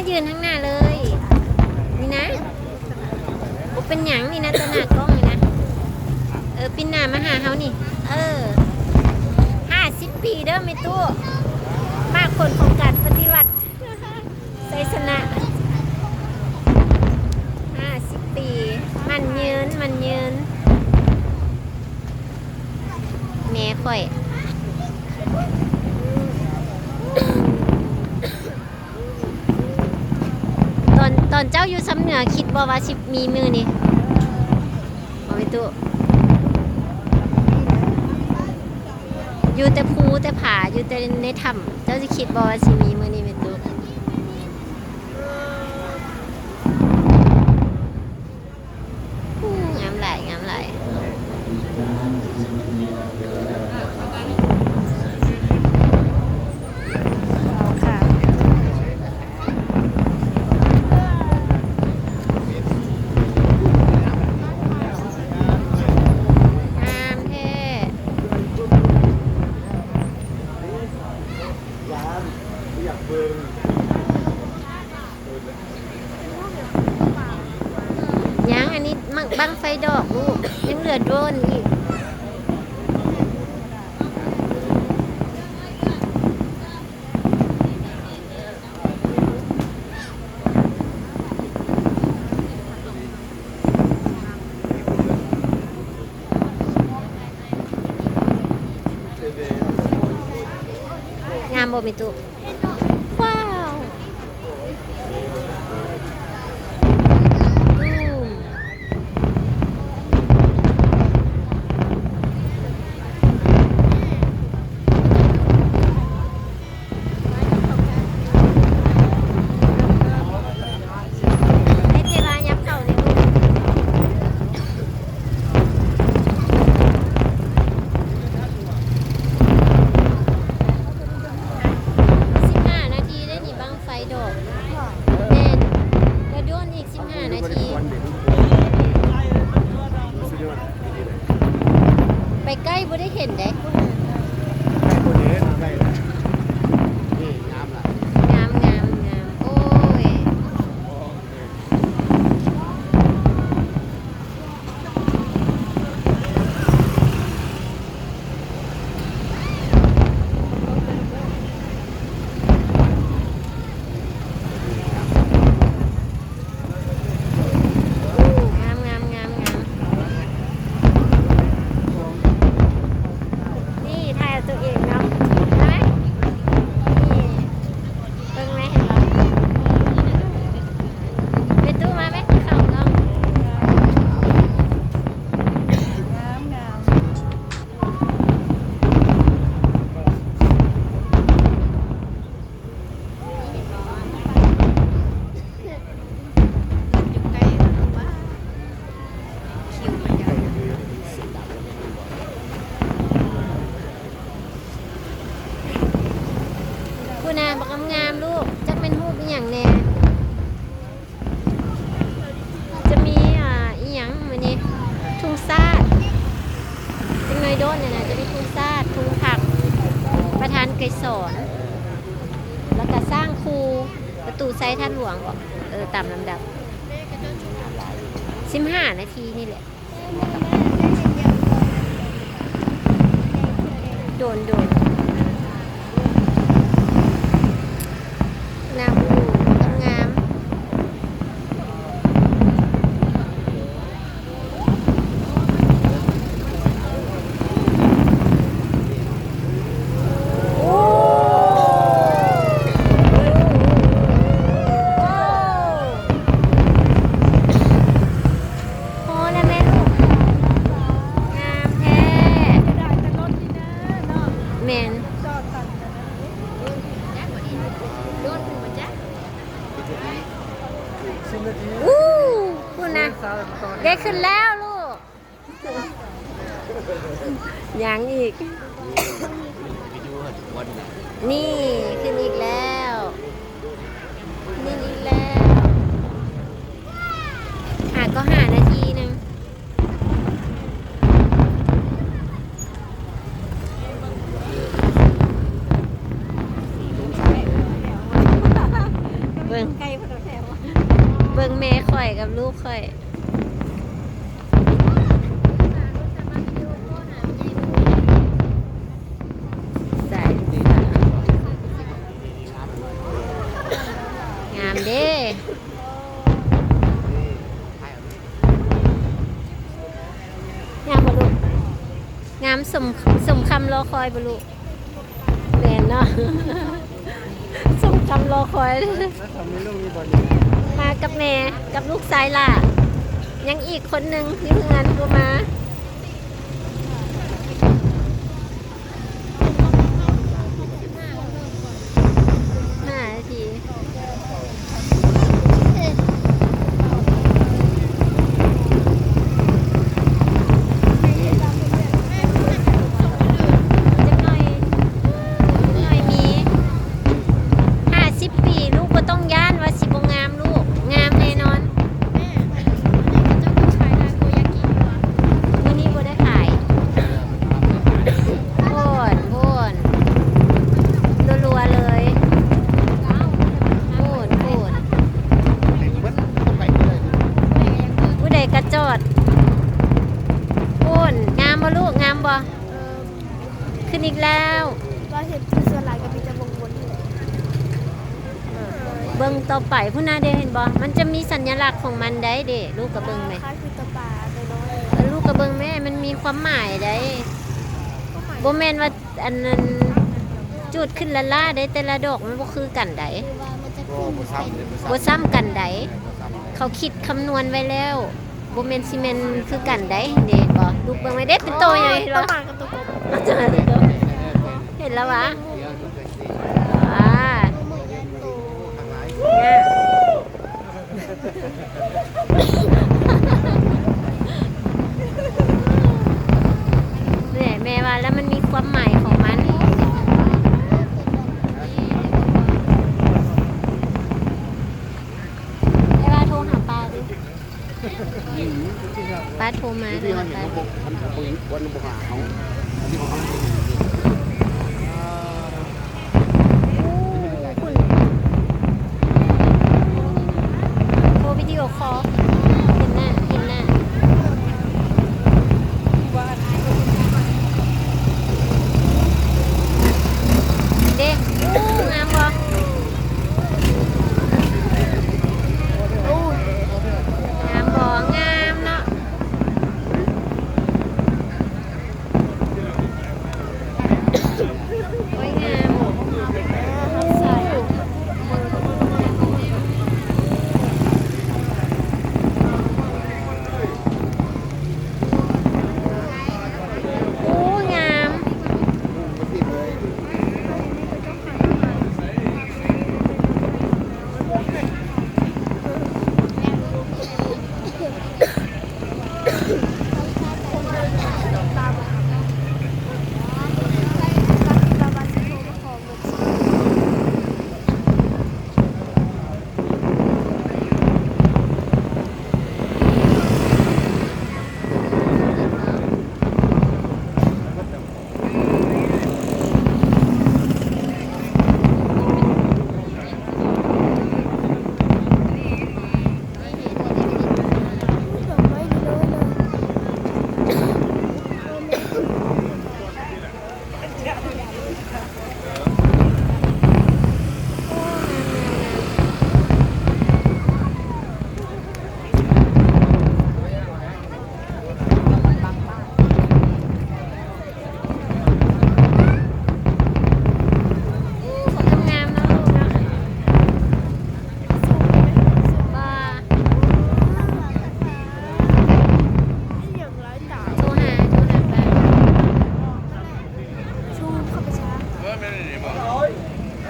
ยืนข้างหน้าเลยนี่นะบุเป็นหยังนี่นะตัวหน้ากล้องนี่นะปินหน้ามาหาเขานี่50 ปีเด้อไม่ตู้มากคนของการปฏิวัติไซสนะ50 ปีมันยืนแม่ข่อยตอนเจ้าอยู่ซ้ำเหนือคิดบ่ว่าสิมีมือนี่บ่ไปตู้อยู่แต่ภูแต่ผาอยู่แต่ในถ้ำเจ้าจะคิดบ่ว่าสิมีมือนี่ไปตู้งามหลายยังอันนี้บังไฟดอกลูกยังเหลือโดรนอีกงามบ่มีตุว้าวไปใกล้บ่ได้เห็นเด้งามโอ้ยตัวเองเนาะใช่ไหมนี่เบิ่งไหมเห็นปะไปตู้มาไหมเข้ากล้องงามคุณน่ะบักงามลูกจักเป็นรูปอีหยังแน่จะมีอีหยังมื้อนี้ทุ่งซาดเป็นไงโดนเนี่ยนะจะมีทุ่งซาดทุ่งผักประธานไกรสอนแล้วก็สร้างคูประตูไซท่านหลวงบอกตามลำดับ15 นาทีนี่แหละโดนงามแมนคุณนะได้ขึ้นแล้วลูกยังอีกนี่ขึ้นอีกแล้วก็5 นาทีนึงเบิ่ง กค่อยใส่งามเด้งามบ่ลูกงามสมคำรอคอยบ่ลูกแม่นเนาะ สมคำรอคอย มากับแม่กับลูกชายล่ะ ยังอีกคนหนึ่งที่เพิ่งงานกูมา5 นาที จักหน่อยมี50 ปีลูกก็ต้องย่านว่าสิบ่งามลูกงามแน่นอนมื้อนี้บ่ได้ขายโพ่นรัวๆเลยโพ่นผู้ใดกระจอดโพ่นงามบ่ลูกงามบ่ขึ้นอีกแล้ว ว่าเห็นคือส่วนหลายก็มีแต่วงวน เบิ่งต่อไปผู้น่าได้เห็นบ่มันจะมีสัญลักษณ์ของมันได้เด้ลูกก็เบิ่งไหม คล้ายคือตะปาน้อย ลูกก็เบิ่งแม่มันมีความหมายได้บ่แม่นว่าอันนั้นจุดขึ้นละล่าได้แต่ละดอกมันบ่คือกันได้ ๆคือว่ามันจะขึ้นไป บ่ซ้ำกันได้เขาคิดคำนวณไว้แล้วบ่แม่นสิแม่นคือกันได้เด้บ่ลูกเบิ่งไว้เด้เป็นโตใหญ่ ตะ เหรอ ปากับตะกบ เห็นแล้ววะอ่าเนี่ยเนี่ยแม่ว่าแล้วมันมีความหมายของมันไอ้ว่าโทรหาป้าดิป้าโทรมาเลยป้า โทรวิดีโอคอลเห็นหน้าเด็กงามบ่งามบ่งามเนาะโอ้ยงามโอ้งาม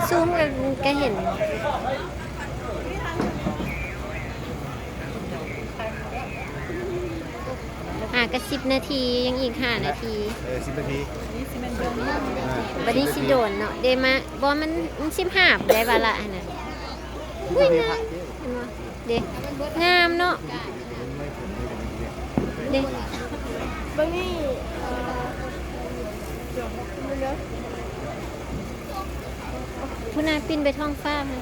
ซูมก็เห็นก็10 นาทียังอีก5 นาที 10 นาที บัดนี้สิโดนเนาะเดมาบ่มัน15ได้บาละอันนั้นอุ้ยงามเห็นบ่เด้งามเนาะเด้ บางนี่ผู้นาปินไปท้องฟ้ามา